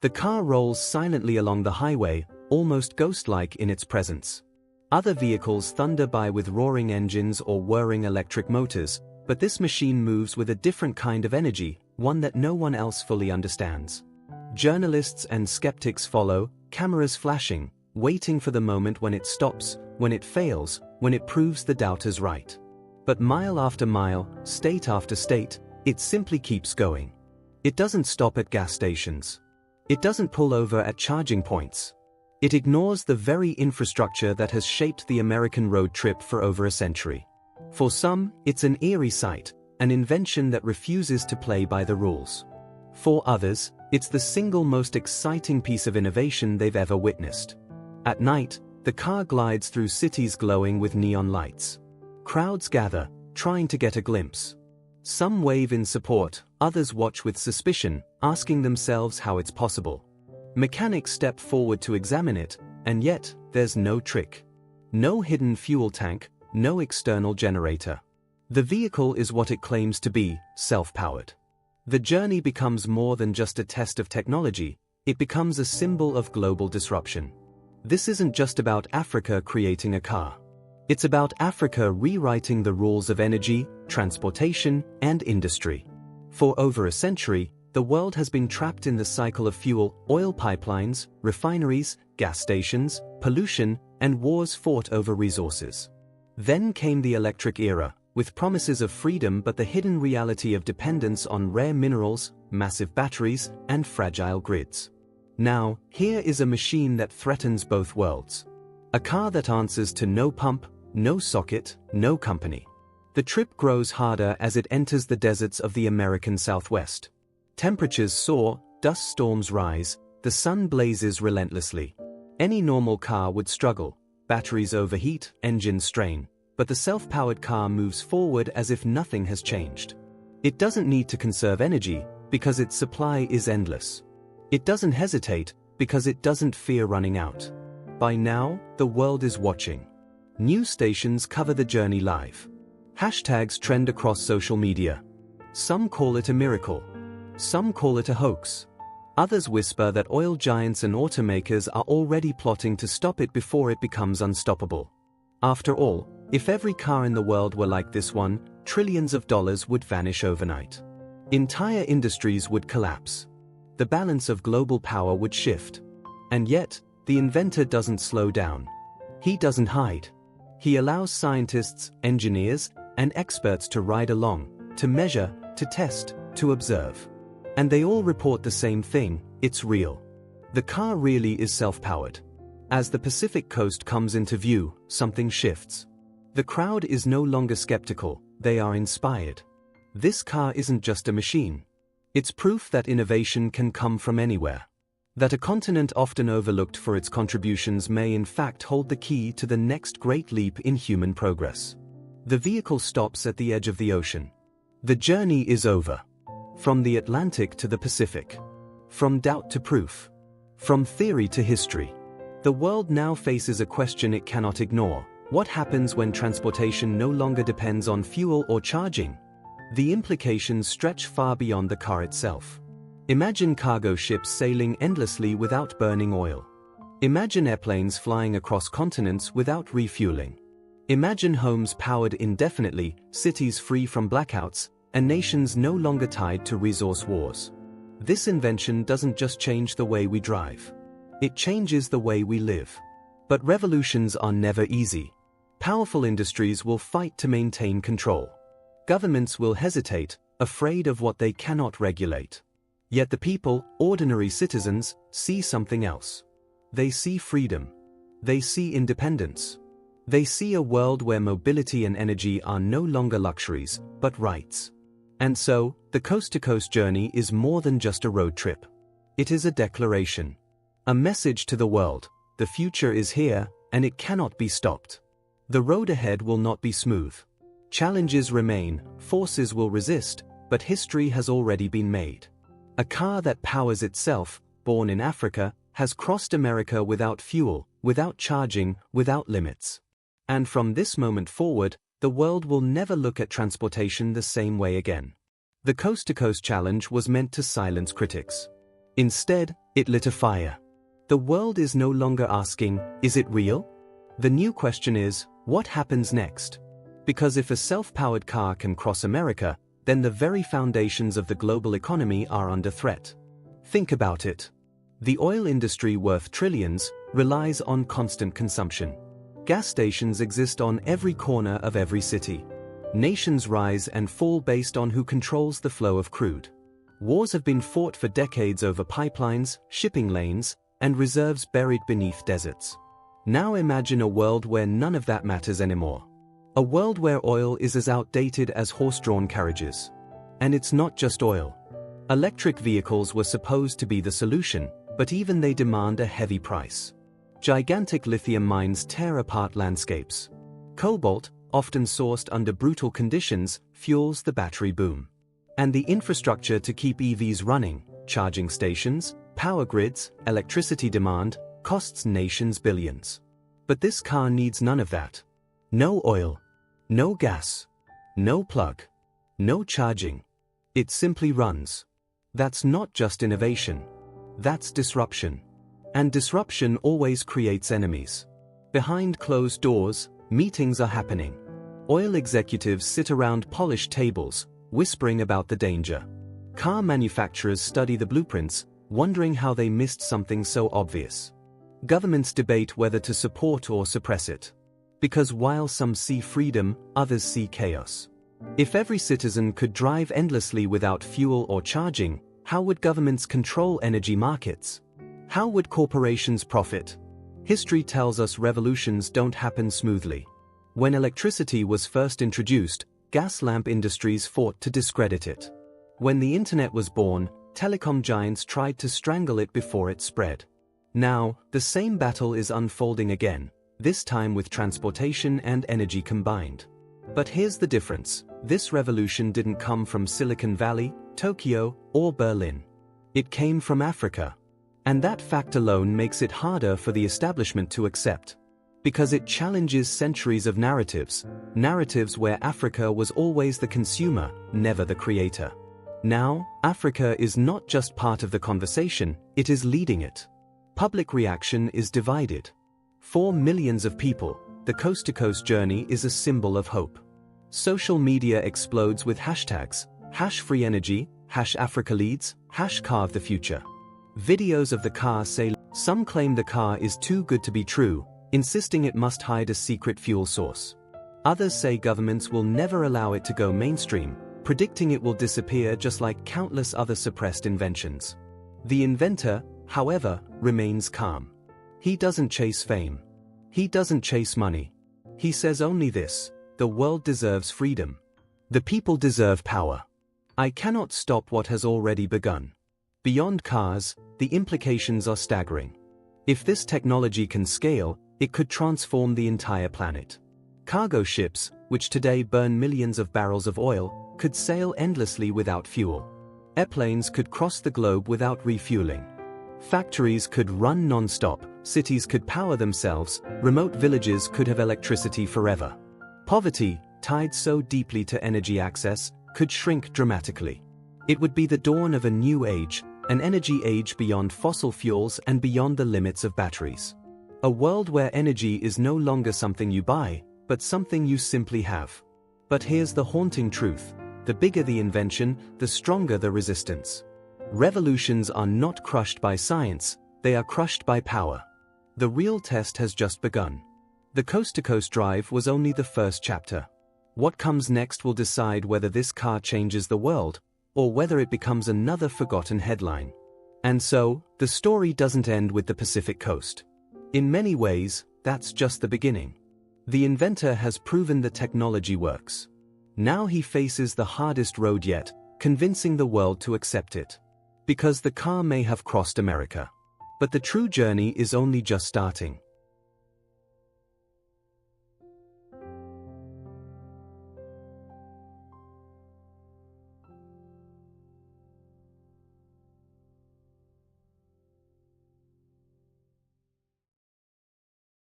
The car rolls silently along the highway, almost ghost-like in its presence. Other vehicles thunder by with roaring engines or whirring electric motors, but this machine moves with a different kind of energy, one that no one else fully understands. Journalists and skeptics follow, cameras flashing, waiting for the moment when it stops, when it fails, when it proves the doubters right. But mile after mile, state after state, it simply keeps going. It doesn't stop at gas stations. It doesn't pull over at charging points. It ignores the very infrastructure that has shaped the American road trip for over a century. For some, it's an eerie sight, an invention that refuses to play by the rules. For others, it's the single most exciting piece of innovation they've ever witnessed. At night, the car glides through cities glowing with neon lights. Crowds gather, trying to get a glimpse. Some wave in support, others watch with suspicion, asking themselves how it's possible. Mechanics step forward to examine it, and yet, there's no trick. No hidden fuel tank, no external generator. The vehicle is what it claims to be, self-powered. The journey becomes more than just a test of technology, it becomes a symbol of global disruption. This isn't just about Africa creating a car. It's about Africa rewriting the rules of energy, transportation, and industry. For over a century, the world has been trapped in the cycle of fuel, oil pipelines, refineries, gas stations, pollution, and wars fought over resources. Then came the electric era, with promises of freedom but the hidden reality of dependence on rare minerals, massive batteries, and fragile grids. Now, here is a machine that threatens both worlds. A car that answers to no pump, no socket, no company. The trip grows harder as it enters the deserts of the American Southwest. Temperatures soar, dust storms rise, the sun blazes relentlessly. Any normal car would struggle, batteries overheat, engines strain, but the self-powered car moves forward as if nothing has changed. It doesn't need to conserve energy, because its supply is endless. It doesn't hesitate, because it doesn't fear running out. By now, the world is watching. News stations cover the journey live. Hashtags trend across social media. Some call it a miracle. Some call it a hoax. Others whisper that oil giants and automakers are already plotting to stop it before it becomes unstoppable. After all, if every car in the world were like this one, trillions of dollars would vanish overnight. Entire industries would collapse. The balance of global power would shift. And yet, the inventor doesn't slow down. He doesn't hide. He allows scientists, engineers, and experts to ride along, to measure, to test, to observe. And they all report the same thing: it's real. The car really is self-powered. As the Pacific coast comes into view, something shifts. The crowd is no longer skeptical, they are inspired. This car isn't just a machine. It's proof that innovation can come from anywhere. That a continent often overlooked for its contributions may in fact hold the key to the next great leap in human progress. The vehicle stops at the edge of the ocean. The journey is over. From the Atlantic to the Pacific. From doubt to proof. From theory to history. The world now faces a question it cannot ignore. What happens when transportation no longer depends on fuel or charging? The implications stretch far beyond the car itself. Imagine cargo ships sailing endlessly without burning oil. Imagine airplanes flying across continents without refueling. Imagine homes powered indefinitely, cities free from blackouts, and nations no longer tied to resource wars. This invention doesn't just change the way we drive. It changes the way we live. But revolutions are never easy. Powerful industries will fight to maintain control. Governments will hesitate, afraid of what they cannot regulate. Yet the people, ordinary citizens, see something else. They see freedom. They see independence. They see a world where mobility and energy are no longer luxuries, but rights. And so, the coast-to-coast journey is more than just a road trip. It is a declaration. A message to the world: the future is here, and it cannot be stopped. The road ahead will not be smooth. Challenges remain, forces will resist, but history has already been made. A car that powers itself, born in Africa, has crossed America without fuel, without charging, without limits. And from this moment forward, the world will never look at transportation the same way again. The Coast-to-Coast Challenge was meant to silence critics. Instead, it lit a fire. The world is no longer asking, is it real? The new question is, what happens next? Because if a self-powered car can cross America, then the very foundations of the global economy are under threat. Think about it. The oil industry, worth trillions, relies on constant consumption. Gas stations exist on every corner of every city. Nations rise and fall based on who controls the flow of crude. Wars have been fought for decades over pipelines, shipping lanes, and reserves buried beneath deserts. Now imagine a world where none of that matters anymore. A world where oil is as outdated as horse-drawn carriages. And it's not just oil. Electric vehicles were supposed to be the solution, but even they demand a heavy price. Gigantic lithium mines tear apart landscapes. Cobalt, often sourced under brutal conditions, fuels the battery boom. And the infrastructure to keep EVs running, charging stations, power grids, electricity demand, costs nations billions. But this car needs none of that. No oil. No gas. No plug. No charging. It simply runs. That's not just innovation. That's disruption. And disruption always creates enemies. Behind closed doors, meetings are happening. Oil executives sit around polished tables, whispering about the danger. Car manufacturers study the blueprints, wondering how they missed something so obvious. Governments debate whether to support or suppress it. Because while some see freedom, others see chaos. If every citizen could drive endlessly without fuel or charging, how would governments control energy markets? How would corporations profit? History tells us revolutions don't happen smoothly. When electricity was first introduced, gas lamp industries fought to discredit it. When the internet was born, telecom giants tried to strangle it before it spread. Now, the same battle is unfolding again, this time with transportation and energy combined. But here's the difference. This revolution didn't come from Silicon Valley, Tokyo, or Berlin. It came from Africa. And that fact alone makes it harder for the establishment to accept. Because it challenges centuries of narratives where Africa was always the consumer, never the creator. Now, Africa is not just part of the conversation, it is leading it. Public reaction is divided. For millions of people, the coast-to-coast journey is a symbol of hope. Social media explodes with hashtags, #FreeEnergy, #AfricaLeads, #CarVeTheFuture. Videos of the car say, some claim the car is too good to be true, insisting it must hide a secret fuel source. Others say governments will never allow it to go mainstream, predicting it will disappear just like countless other suppressed inventions. The inventor, however, remains calm. He doesn't chase fame. He doesn't chase money. He says only this: the world deserves freedom. The people deserve power. I cannot stop what has already begun. Beyond cars, the implications are staggering. If this technology can scale, it could transform the entire planet. Cargo ships, which today burn millions of barrels of oil, could sail endlessly without fuel. Airplanes could cross the globe without refueling. Factories could run non-stop, cities could power themselves, remote villages could have electricity forever. Poverty, tied so deeply to energy access, could shrink dramatically. It would be the dawn of a new age, an energy age beyond fossil fuels and beyond the limits of batteries. A world where energy is no longer something you buy, but something you simply have. But here's the haunting truth: the bigger the invention, the stronger the resistance. Revolutions are not crushed by science, they are crushed by power. The real test has just begun. The coast-to-coast drive was only the first chapter. What comes next will decide whether this car changes the world, or whether it becomes another forgotten headline. And so, the story doesn't end with the Pacific coast. In many ways, that's just the beginning. The inventor has proven the technology works. Now he faces the hardest road yet, convincing the world to accept it. Because the car may have crossed America. But the true journey is only just starting.